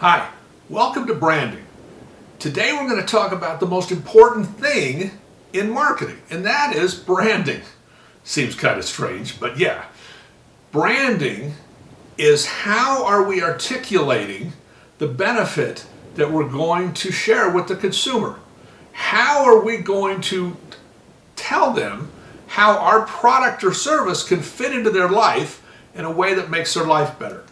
Hi, welcome to branding. Today we're going to talk about the most important thing in marketing, and that is branding. Seems kind of strange, but yeah. Branding is how are we articulating the benefit that we're going to share with the consumer? How are we going to tell them how our product or service can fit into their life in a way that makes their life better?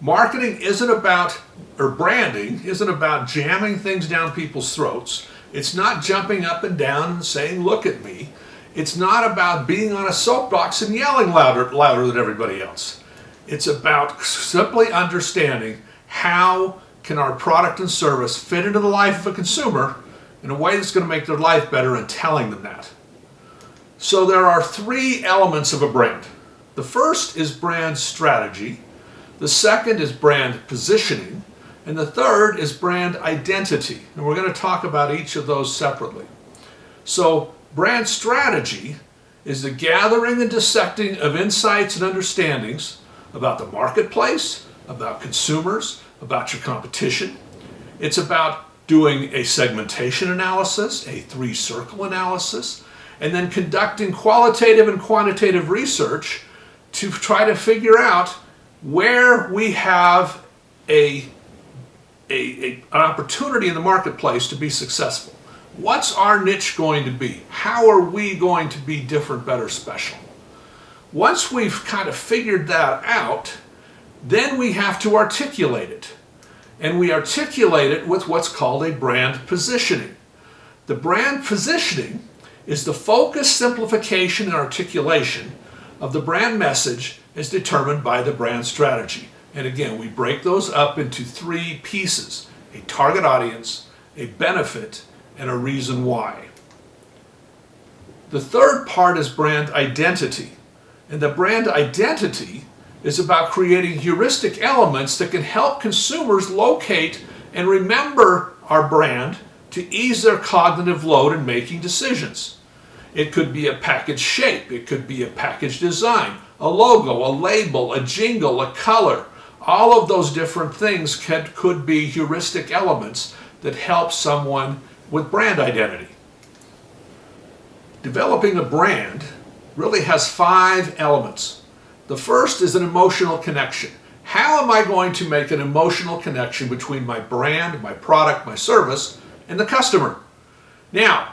Marketing isn't about, or branding isn't about jamming things down people's throats. It's not jumping up and down and saying, look at me. It's not about being on a soapbox and yelling louder than everybody else. It's about simply understanding how can our product and service fit into the life of a consumer in a way that's going to make their life better and telling them that. So there are three elements of a brand. The first is brand strategy. The second is brand positioning, and the third is brand identity. And we're going to talk about each of those separately. So brand strategy is the gathering and dissecting of insights and understandings about the marketplace, about consumers, about your competition. It's about doing a segmentation analysis, a three-circle analysis, and then conducting qualitative and quantitative research to try to figure out where we have an opportunity in the marketplace to be successful. What's our niche going to be? How are we going to be different, better, special? Once we've kind of figured that out, then we have to articulate it. And we articulate it with what's called a brand positioning. The brand positioning is the focus, simplification, and articulation of the brand message as determined by the brand strategy. And again, we break those up into three pieces: a target audience, a benefit, and a reason why. The third part is brand identity. And the brand identity is about creating heuristic elements that can help consumers locate and remember our brand to ease their cognitive load in making decisions. It could be a package shape, it could be a package design, a logo, a label, a jingle, a color. All of those different things could be heuristic elements that help someone with brand identity. Developing a brand really has 5 elements. The first is an emotional connection. How am I going to make an emotional connection between my brand, my product, my service, and the customer? Now,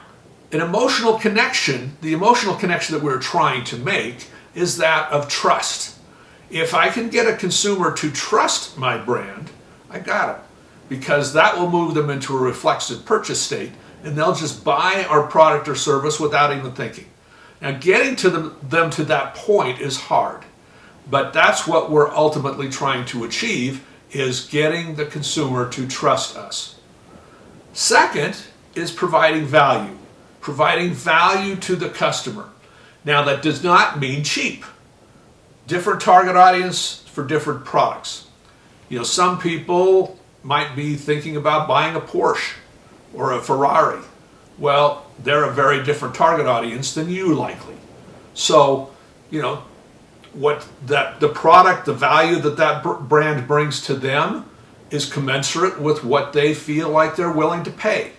an emotional connection, the emotional connection that we're trying to make is that of trust. If I can get a consumer to trust my brand, I got it. Because that will move them into a reflexive purchase state, and they'll just buy our product or service without even thinking. Now, getting to them to that point is hard, but that's what we're ultimately trying to achieve, is getting the consumer to trust us. Second is providing value to the customer. Now, that does not mean cheap. Different target audience for different products. You know, some people might be thinking about buying a Porsche or a Ferrari. Well, they're a very different target audience than you likely. So, you know, the product, the value that brand brings to them is commensurate with what they feel like they're willing to pay.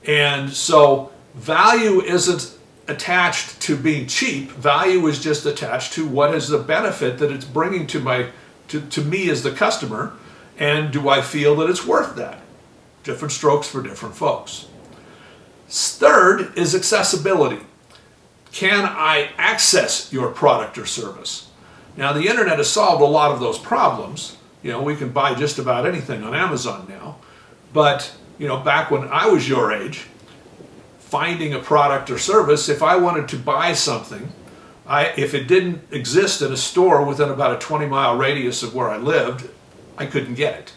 And so value isn't attached to being cheap. Value is just attached to what is the benefit that it's bringing to me as the customer, and do I feel that it's worth that? Different strokes for different folks. Third is accessibility. Can I access your product or service? Now, the internet has solved a lot of those problems. You know, we can buy just about anything on Amazon now. But, you know, back when I was your age, finding a product or service, if I wanted to buy something, if it didn't exist in a store within about a 20-mile radius of where I lived, I couldn't get it.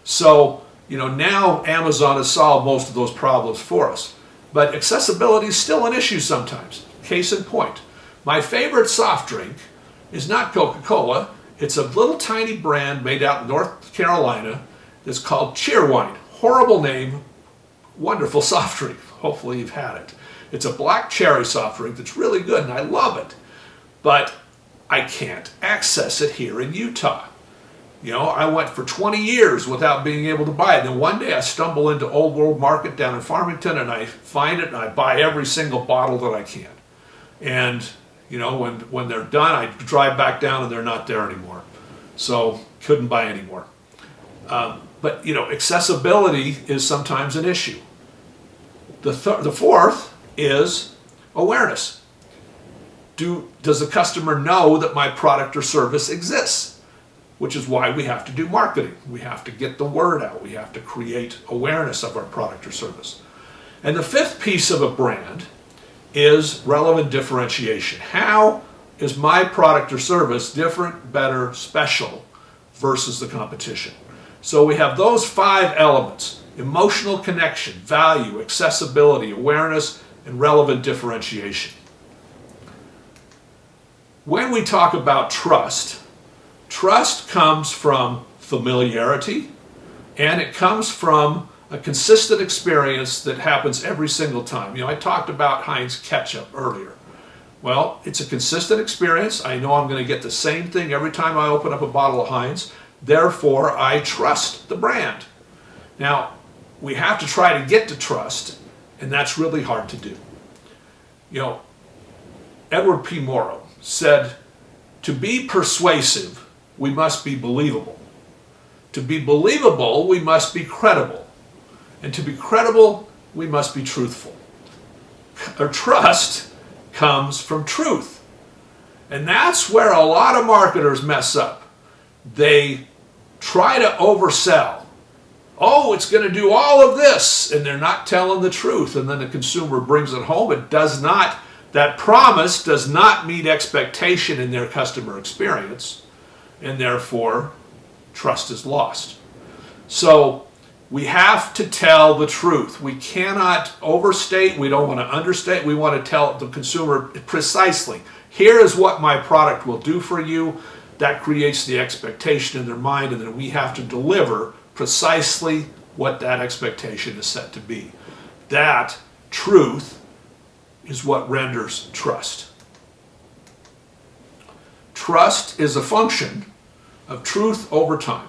So, you know, now Amazon has solved most of those problems for us. But accessibility is still an issue sometimes. Case in point, my favorite soft drink is not Coca-Cola. It's a little tiny brand made out in North Carolina that's called Cheerwine. Horrible name, wonderful soft drink. Hopefully you've had it. It's a black cherry soft drink that's really good, and I love it. But I can't access it here in Utah. You know, I went for 20 years without being able to buy it. Then one day I stumble into Old World Market down in Farmington and I find it and I buy every single bottle that I can. And, you know, when they're done, I drive back down and they're not there anymore. So couldn't buy anymore. But, you know, accessibility is sometimes an issue. The fourth is awareness. Does the customer know that my product or service exists? Which is why we have to do marketing. We have to get the word out. We have to create awareness of our product or service. And the fifth piece of a brand is relevant differentiation. How is my product or service different, better, special versus the competition? So we have those 5 elements: emotional connection, value, accessibility, awareness, and relevant differentiation. When we talk about trust, trust comes from familiarity, and it comes from a consistent experience that happens every single time. You know, I talked about Heinz ketchup earlier. Well, it's a consistent experience. I know I'm going to get the same thing every time I open up a bottle of Heinz. Therefore, I trust the brand. Now, we have to try to get to trust, and that's really hard to do. You know, Edward P. Morrow said, "To be persuasive, we must be believable. To be believable, we must be credible. And to be credible, we must be truthful." Or trust comes from truth. And that's where a lot of marketers mess up. They try to oversell. Oh, it's going to do all of this, and they're not telling the truth. And then the consumer brings it home. That promise does not meet expectation in their customer experience, and therefore trust is lost. So we have to tell the truth. We cannot overstate. We don't want to understate. We want to tell the consumer precisely, here is what my product will do for you. That creates the expectation in their mind, and then we have to deliver precisely what that expectation is set to be. That truth is what renders trust. Trust is a function of truth over time.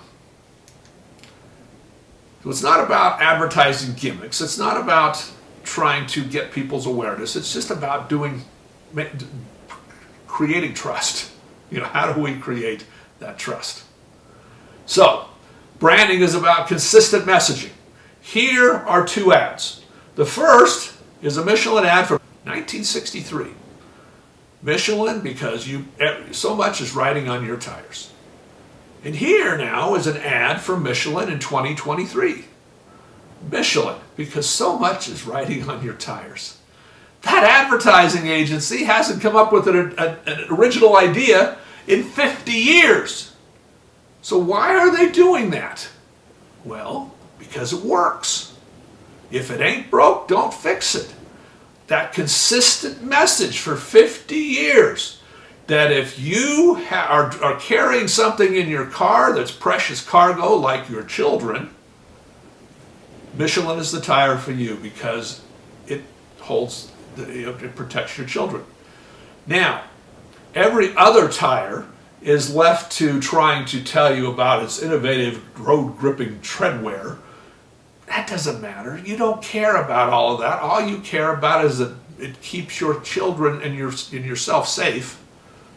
So it's not about advertising gimmicks. It's not about trying to get people's awareness. It's just about creating trust. You know, how do we create that trust? So, branding is about consistent messaging. Here are 2 ads. The first is a Michelin ad from 1963. Michelin, because so much is riding on your tires. And here now is an ad from Michelin in 2023. Michelin, because so much is riding on your tires. That advertising agency hasn't come up with an original idea in 50 years. So why are they doing that? Well, because it works. If it ain't broke, don't fix it. That consistent message for 50 years, that if you are carrying something in your car that's precious cargo like your children, Michelin is the tire for you because it it protects your children. Now, every other tire is left to trying to tell you about its innovative road-gripping treadwear. That doesn't matter. You don't care about all of that. All you care about is that it keeps your children and yourself safe,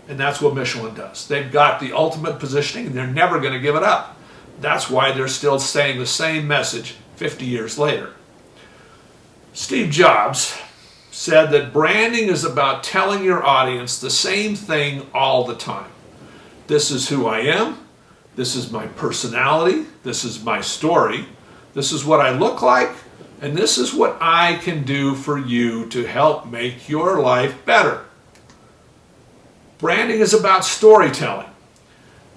and that's what Michelin does. They've got the ultimate positioning, and they're never going to give it up. That's why they're still saying the same message 50 years later. Steve Jobs said that branding is about telling your audience the same thing all the time. This is who I am. This is my personality. This is my story. This is what I look like. And this is what I can do for you to help make your life better. Branding is about storytelling.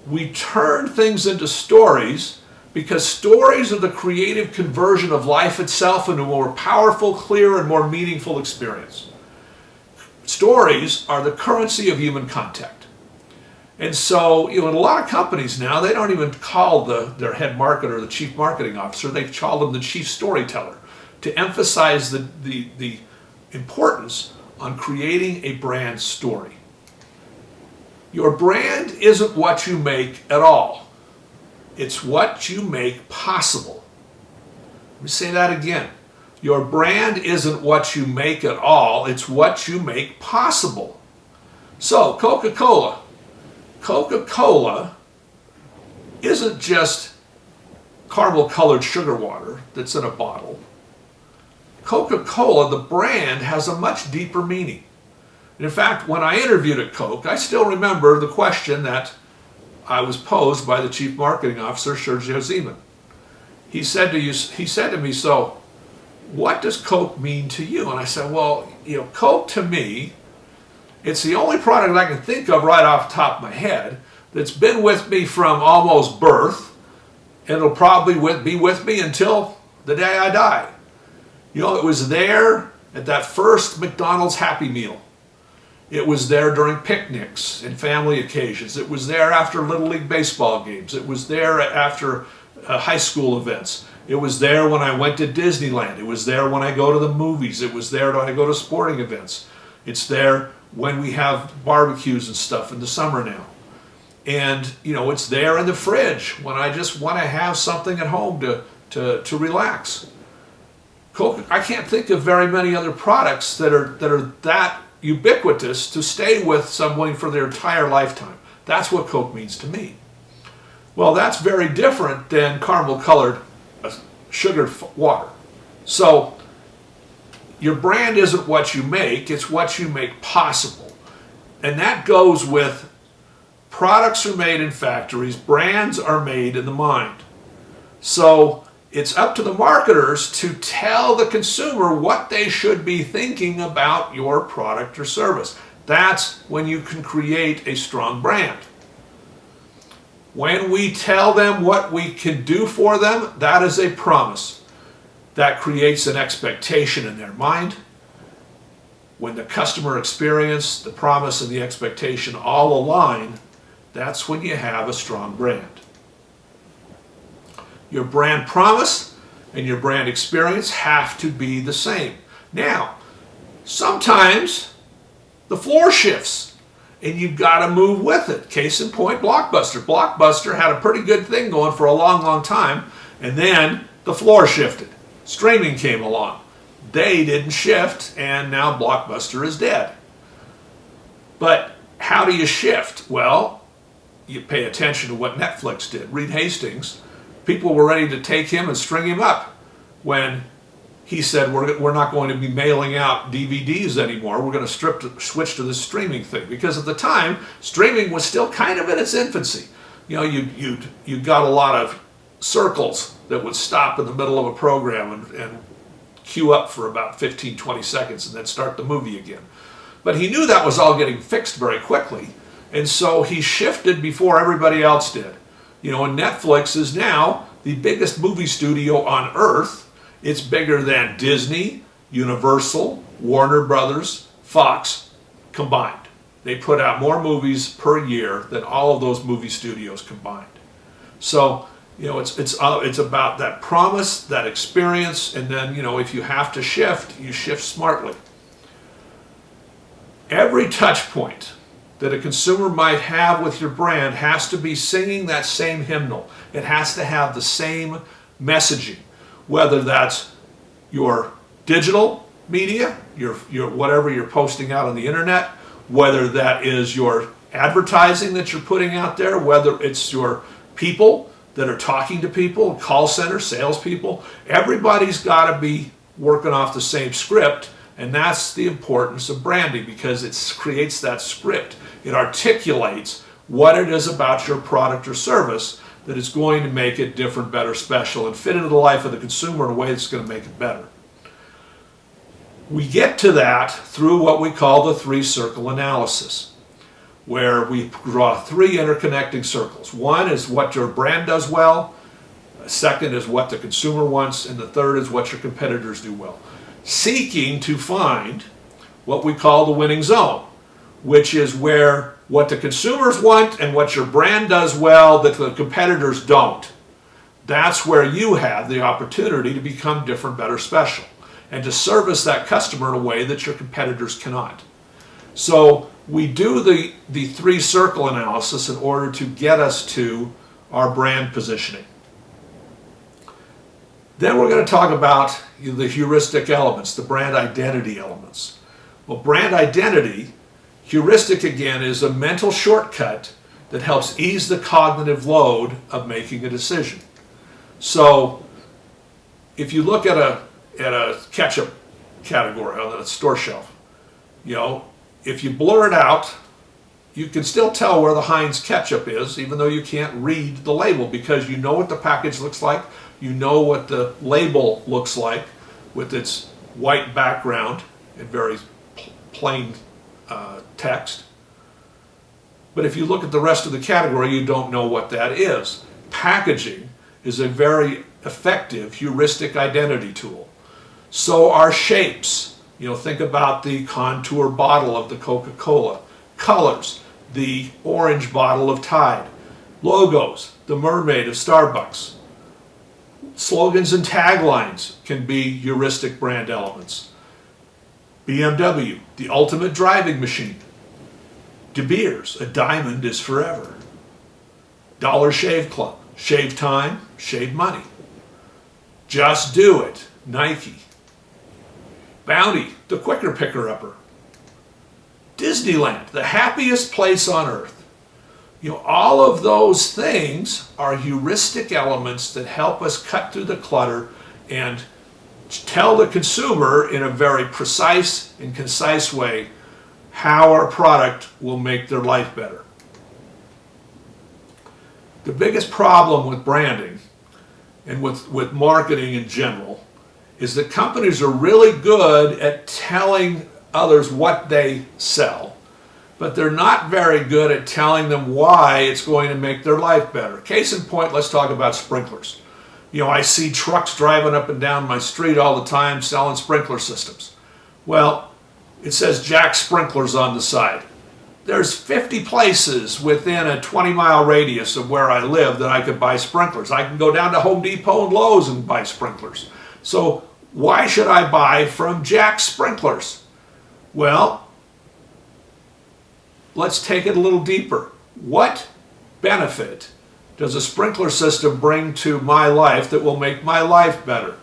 We turn things into stories because stories are the creative conversion of life itself into a more powerful, clear, and more meaningful experience. Stories are the currency of human contact. And so, in a lot of companies now, they don't even call their head marketer the chief marketing officer. They call them the chief storyteller to emphasize the importance on creating a brand story. Your brand isn't what you make at all. It's what you make possible. Let me say that again. Your brand isn't what you make at all, it's what you make possible. So, Coca-Cola. Coca-Cola isn't just caramel-colored sugar water that's in a bottle. Coca-Cola, the brand, has a much deeper meaning. In fact, when I interviewed at Coke, I still remember the question that I was posed by the Chief Marketing Officer, Sergio Zeman. He said to me, so what does Coke mean to you? And I said, well, Coke to me, it's the only product I can think of right off the top of my head that's been with me from almost birth, and it'll probably be with me until the day I die. It was there at that first McDonald's Happy Meal. It was there during picnics and family occasions. It was there after Little League baseball games. It was there after high school events. It was there when I went to Disneyland. It was there when I go to the movies. It was there when I go to sporting events. It's there when we have barbecues and stuff in the summer now. And, it's there in the fridge when I just want to have something at home to relax. Coke, I can't think of very many other products that are that ubiquitous to stay with someone for their entire lifetime. That's what Coke means to me. Well, that's very different than caramel-colored sugared water. So your brand isn't what you make, it's what you make possible. And that goes with products are made in factories, brands are made in the mind. So it's up to the marketers to tell the consumer what they should be thinking about your product or service. That's when you can create a strong brand. When we tell them what we can do for them, that is a promise. That creates an expectation in their mind. When the customer experience, the promise, and the expectation all align, that's when you have a strong brand. Your brand promise and your brand experience have to be the same. Now, sometimes the floor shifts and you've got to move with it. Case in point, Blockbuster. Blockbuster had a pretty good thing going for a long, long time, and then the floor shifted. Streaming came along. They didn't shift, and now Blockbuster is dead. But how do you shift? Well, you pay attention to what Netflix did. Reed Hastings, people were ready to take him and string him up when he said, we're not going to be mailing out DVDs anymore. We're going to switch to this streaming thing. Because at the time, streaming was still kind of in its infancy. You got a lot of circles that would stop in the middle of a program and queue up for about 15, 20 seconds and then start the movie again. But he knew that was all getting fixed very quickly. And so he shifted before everybody else did. And Netflix is now the biggest movie studio on earth. It's bigger than Disney, Universal, Warner Brothers, Fox combined. They put out more movies per year than all of those movie studios combined. So, it's about that promise, that experience, and then, if you have to shift, you shift smartly. Every touch point that a consumer might have with your brand has to be singing that same hymnal. It has to have the same messaging, whether that's your digital media, your whatever you're posting out on the internet, whether that is your advertising that you're putting out there, whether it's your people that are talking to people, call center, salespeople. Everybody's got to be working off the same script, and that's the importance of branding, because it creates that script. It articulates what it is about your product or service that is going to make it different, better, special, and fit into the life of the consumer in a way that's going to make it better. We get to that through what we call the three-circle analysis, where we draw three interconnecting circles. One is what your brand does well, the second is what the consumer wants, and the third is what your competitors do well. Seeking to find what we call the winning zone, which is where what the consumers want and what your brand does well that the competitors don't. That's where you have the opportunity to become different, better, special, and to service that customer in a way that your competitors cannot. So we do the three-circle analysis in order to get us to our brand positioning. Then we're going to talk about the heuristic elements, the brand identity elements. Well, brand identity, heuristic again, is a mental shortcut that helps ease the cognitive load of making a decision. So if you look at a ketchup category on the store shelf, if you blur it out, you can still tell where the Heinz ketchup is, even though you can't read the label, because you know what the package looks like, you know what the label looks like with its white background and very plain text. But if you look at the rest of the category, you don't know what that is. Packaging is a very effective heuristic identity tool. So are shapes. Think about the contour bottle of the Coca-Cola. Colors, the orange bottle of Tide. Logos, the mermaid of Starbucks. Slogans and taglines can be heuristic brand elements. BMW, the ultimate driving machine. De Beers, a diamond is forever. Dollar Shave Club, shave time, shave money. Just Do It, Nike. Bounty, the quicker picker-upper. Disneyland, the happiest place on earth. All of those things are heuristic elements that help us cut through the clutter and tell the consumer in a very precise and concise way how our product will make their life better. The biggest problem with branding and with marketing in general is that companies are really good at telling others what they sell, but they're not very good at telling them why it's going to make their life better. Case in point, let's talk about sprinklers. I see trucks driving up and down my street all the time selling sprinkler systems. Well, it says Jack Sprinklers on the side. There's 50 places within a 20-mile radius of where I live that I could buy sprinklers. I can go down to Home Depot and Lowe's and buy sprinklers. So why should I buy from Jack Sprinklers? Well, let's take it a little deeper. What benefit does a sprinkler system bring to my life that will make my life better?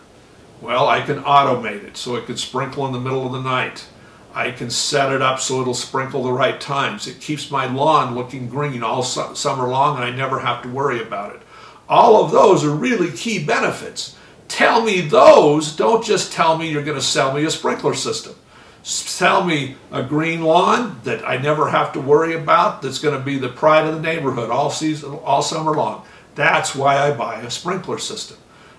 Well, I can automate it so it can sprinkle in the middle of the night. I can set it up so it'll sprinkle the right times. It keeps my lawn looking green all summer long and I never have to worry about it. All of those are really key benefits. Tell me those, don't just tell me you're going to sell me a sprinkler system. Sell me a green lawn that I never have to worry about, that's going to be the pride of the neighborhood all summer long. That's why I buy a sprinkler system.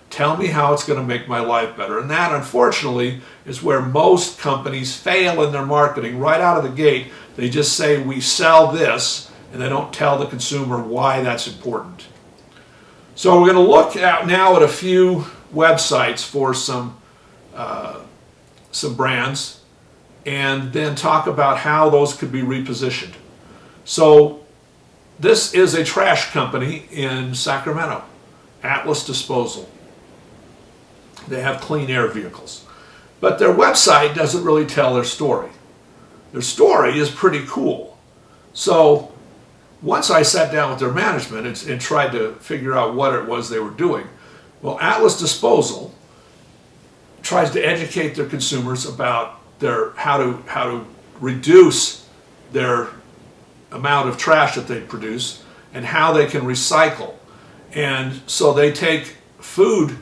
Tell me how it's going to make my life better. And that, unfortunately, is where most companies fail in their marketing. Right out of the gate, they just say, we sell this, and they don't tell the consumer why that's important. So we're going to look now at a few websites for some brands, and then talk about how those could be repositioned. So this is a trash company in Sacramento, Atlas Disposal. They have clean air vehicles. But their website doesn't really tell their story. Their story is pretty cool. So once I sat down with their management and tried to figure out what it was they were doing, well, Atlas Disposal tries to educate their consumers about how to reduce their amount of trash that they produce and how they can recycle. And so they take food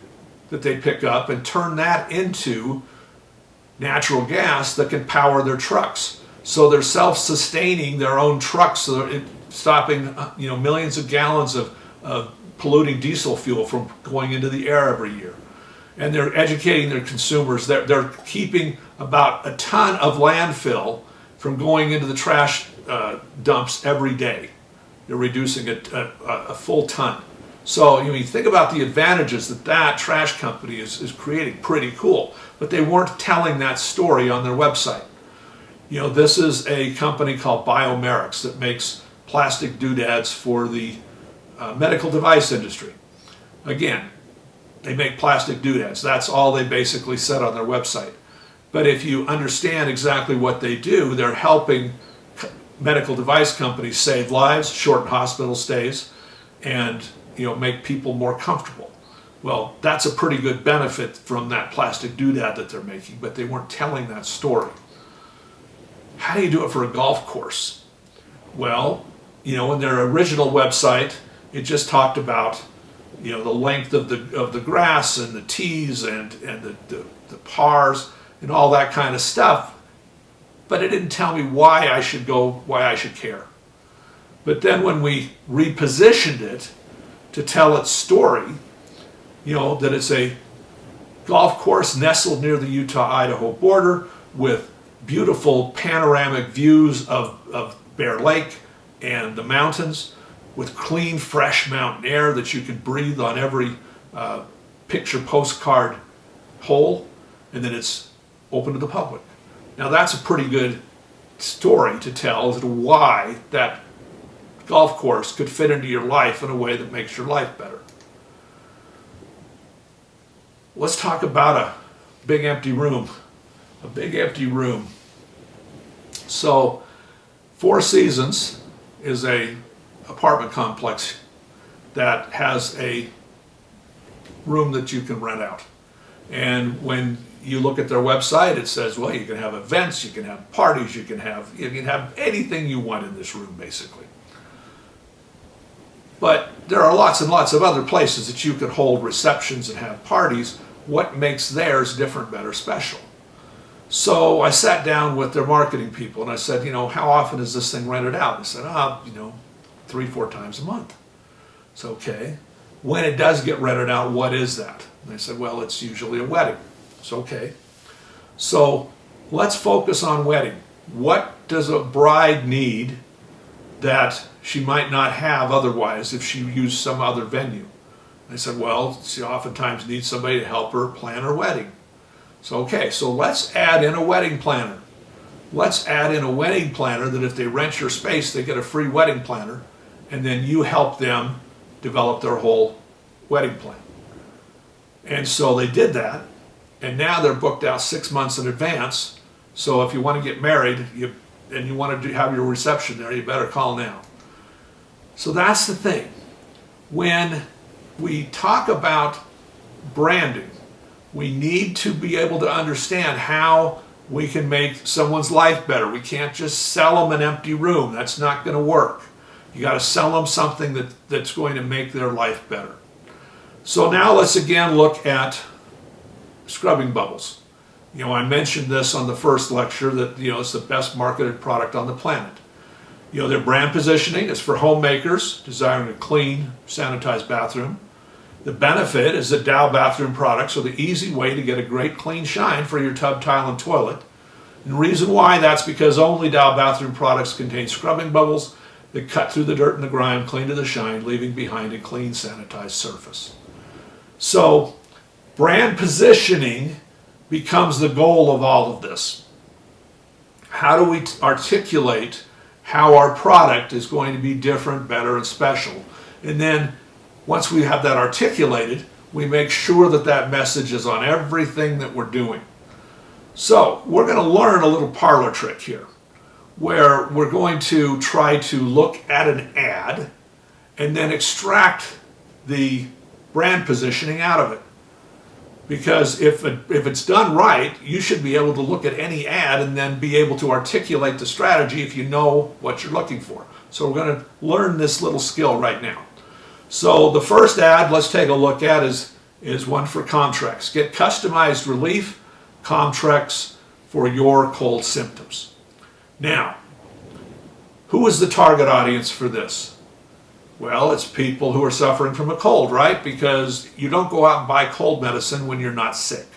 that they pick up and turn that into natural gas that can power their trucks. So they're self-sustaining their own trucks, so they're stopping millions of gallons of polluting diesel fuel from going into the air every year. And they're educating their consumers. They're keeping about a ton of landfill from going into the trash dumps every day. They're reducing a full ton. So you think about the advantages that trash company is creating. Pretty cool. But they weren't telling that story on their website. This is a company called Biomerics that makes plastic doodads for the medical device industry. Again, they make plastic doodads. That's all they basically said on their website. But if you understand exactly what they do, they're helping medical device companies save lives, shorten hospital stays, and make people more comfortable. Well, that's a pretty good benefit from that plastic doodad that they're making, but they weren't telling that story. How do you do it for a golf course? Well, in their original website, it just talked about, the length of the grass and the tees and the pars and all that kind of stuff. But it didn't tell me why I should care. But then when we repositioned it to tell its story, that it's a golf course nestled near the Utah-Idaho border with beautiful panoramic views of Bear Lake and the mountains, with clean, fresh mountain air that you can breathe on every picture postcard hole, and then it's open to the public. Now that's a pretty good story to tell as to why that golf course could fit into your life in a way that makes your life better. Let's talk about a big empty room. A big empty room. So, Four Seasons is a apartment complex that has a room that you can rent out. And when you look at their website, it says, well, you can have events, you can have parties, you can have anything you want in this room, basically. But there are lots and lots of other places that you could hold receptions and have parties. What makes theirs different, better, special? So I sat down with their marketing people and I said, how often is this thing rented out? And they said, 3-4 times a month. It's okay. When it does get rented out, what is that? And they said, well, it's usually a wedding. It's okay. So let's focus on wedding. What does a bride need that she might not have otherwise if she used some other venue? I said, well, she oftentimes needs somebody to help her plan her wedding. So, okay, so let's add in a wedding planner. Let's add in a wedding planner that if they rent your space, they get a free wedding planner, and then you help them develop their whole wedding plan. And so they did that, and now they're booked out 6 months in advance. So if you want to get married and you want to have your reception there, you better call now. So that's the thing. When we talk about branding, we need to be able to understand how we can make someone's life better. We can't just sell them an empty room. That's not going to work. You got to sell them something that's going to make their life better. So now let's again look at scrubbing bubbles. I mentioned this on the first lecture that it's the best marketed product on the planet. Their brand positioning is for homemakers desiring a clean, sanitized bathroom. The benefit is that Dow bathroom products are the easy way to get a great clean shine for your tub, tile, and toilet. And the reason why, that's because only Dow bathroom products contain scrubbing bubbles that cut through the dirt and the grime, clean to the shine, leaving behind a clean, sanitized surface. So, brand positioning becomes the goal of all of this. How do we articulate how our product is going to be different, better, and special? And then once we have that articulated, we make sure that that message is on everything that we're doing. So we're going to learn a little parlor trick here, where we're going to try to look at an ad and then extract the brand positioning out of it. Because if it's done right, you should be able to look at any ad and then be able to articulate the strategy if you know what you're looking for. So we're going to learn this little skill right now. So the first ad let's take a look at is one for Comtrex. Get customized relief, Comtrex, for your cold symptoms. Now, who is the target audience for this? Well, it's people who are suffering from a cold, right? Because you don't go out and buy cold medicine when you're not sick.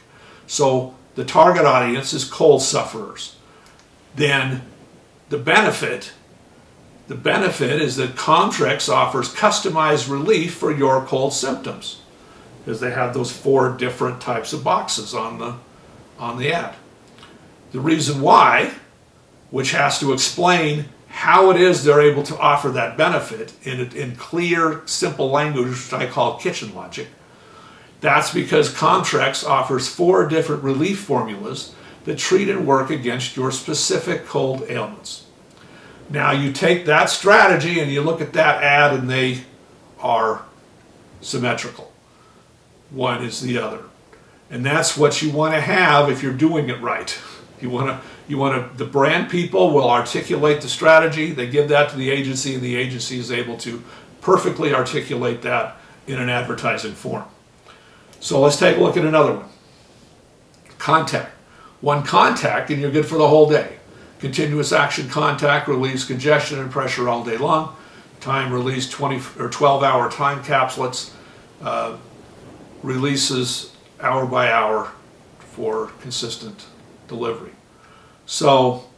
So the target audience is cold sufferers. Then the benefit is that Comtrex offers customized relief for your cold symptoms, because they have those 4 different types of boxes on the ad. The reason why, which has to explain how it is they're able to offer that benefit in clear, simple language, which I call kitchen logic, that's because Comtrex offers 4 different relief formulas that treat and work against your specific cold ailments. Now you take that strategy and you look at that ad, and they are symmetrical. One is the other. And that's what you want to have if you're doing it right. The brand people will articulate the strategy, they give that to the agency, and the agency is able to perfectly articulate that in an advertising form. So let's take a look at another one. Contact. One contact and you're good for the whole day. Continuous action contact relieves congestion and pressure all day long. Time release 20 or 12-hour time capsules, releases hour by hour for consistent delivery. So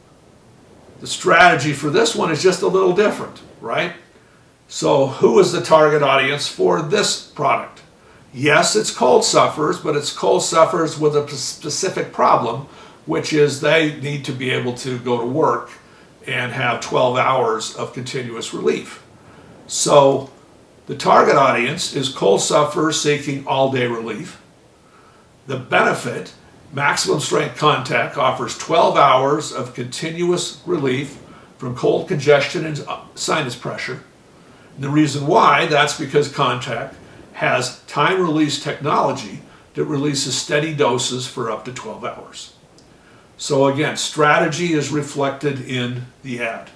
the strategy for this one is just a little different, right? So who is the target audience for this product? Yes, it's cold sufferers, but it's cold sufferers with a specific problem, which is they need to be able to go to work and have 12 hours of continuous relief. So the target audience is cold sufferers seeking all-day relief. The benefit, maximum strength contact, offers 12 hours of continuous relief from cold congestion and sinus pressure. And the reason why, that's because contact has time-release technology that releases steady doses for up to 12 hours. So again, strategy is reflected in the ad.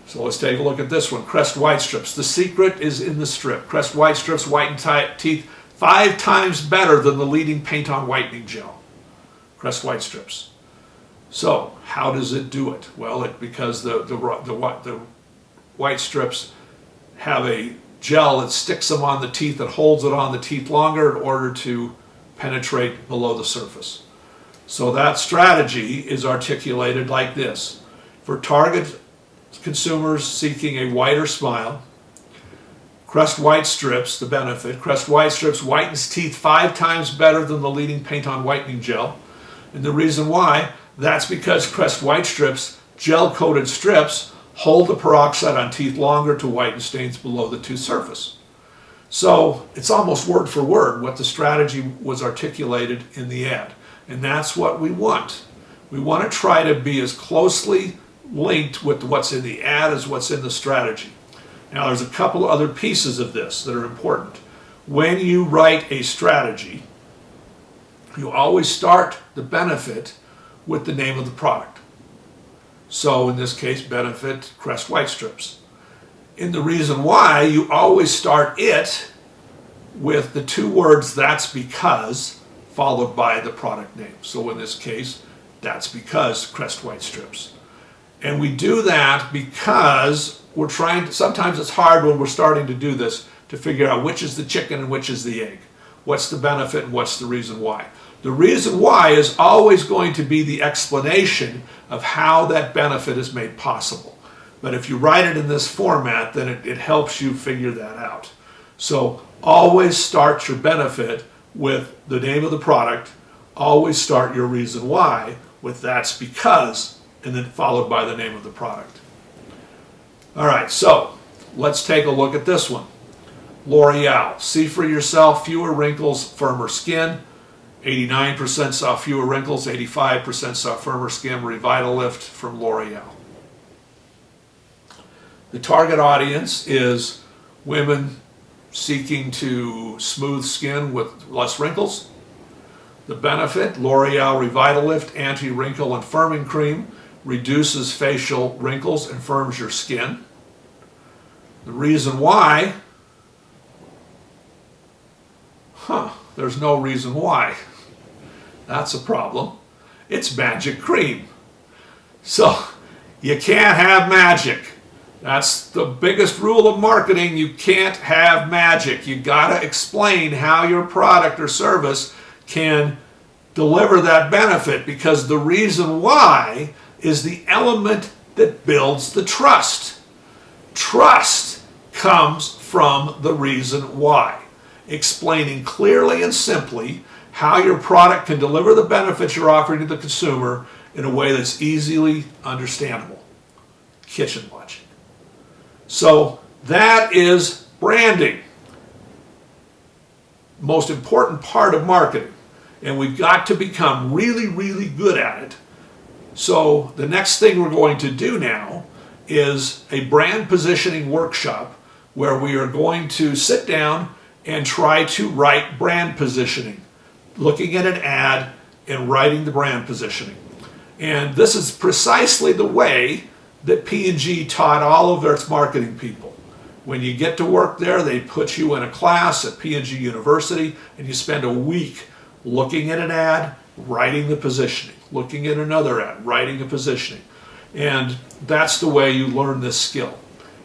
So let's take a look at this one. Crest White Strips. The secret is in the strip. Crest White Strips whiten teeth 5 times better than the leading paint-on whitening gel. Crest White Strips. So how does it do it? Well, because the white strips have a gel that sticks them on the teeth, that holds it on the teeth longer in order to penetrate below the surface. So that strategy is articulated like this. For target consumers seeking a whiter smile, Crest White Strips, the benefit, Crest White Strips whitens teeth 5 times better than the leading paint-on whitening gel. And the reason why, that's because Crest White Strips, gel-coated strips, hold the peroxide on teeth longer to whiten stains below the tooth surface. So it's almost word for word what the strategy was articulated in the ad. And that's what we want. We want to try to be as closely linked with what's in the ad as what's in the strategy. Now there's a couple of other pieces of this that are important. When you write a strategy, you always start the benefit with the name of the product. So in this case, benefit Crest White Strips. And the reason why, you always start it with the 2 words, that's because, followed by the product name. So in this case, that's because Crest White Strips. And we do that because we're trying to, sometimes it's hard when we're starting to do this to figure out which is the chicken and which is the egg. What's the benefit and what's the reason why? The reason why is always going to be the explanation of how that benefit is made possible. But if you write it in this format, then it helps you figure that out. So always start your benefit with the name of the product. Always start your reason why with that's because, and then followed by the name of the product. All right, so let's take a look at this one. L'Oreal, see for yourself, fewer wrinkles, firmer skin. 89% saw fewer wrinkles, 85% saw firmer skin. Revitalift from L'Oreal. The target audience is women seeking to smooth skin with less wrinkles. The benefit, L'Oreal Revitalift Anti-Wrinkle and Firming Cream reduces facial wrinkles and firms your skin. The reason why, there's no reason why. That's a problem. It's magic cream. So you can't have magic. That's the biggest rule of marketing. You can't have magic. You gotta explain how your product or service can deliver that benefit, because the reason why is the element that builds the trust. Trust comes from the reason why. Explaining clearly and simply how your product can deliver the benefits you're offering to the consumer in a way that's easily understandable. Kitchen logic. So that is branding. Most important part of marketing. And we've got to become really, really good at it. So the next thing we're going to do now is a brand positioning workshop where we are going to sit down and try to write brand positioning, looking at an ad and writing the brand positioning. And this is precisely the way that P&G taught all of its marketing people. When you get to work there, they put you in a class at P&G University, and you spend a week looking at an ad, writing the positioning, looking at another ad, writing a positioning. And that's the way you learn this skill.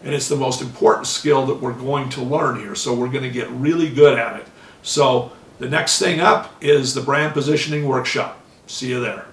And it's the most important skill that we're going to learn here, so we're going to get really good at it. So the next thing up is the brand positioning workshop. See you there.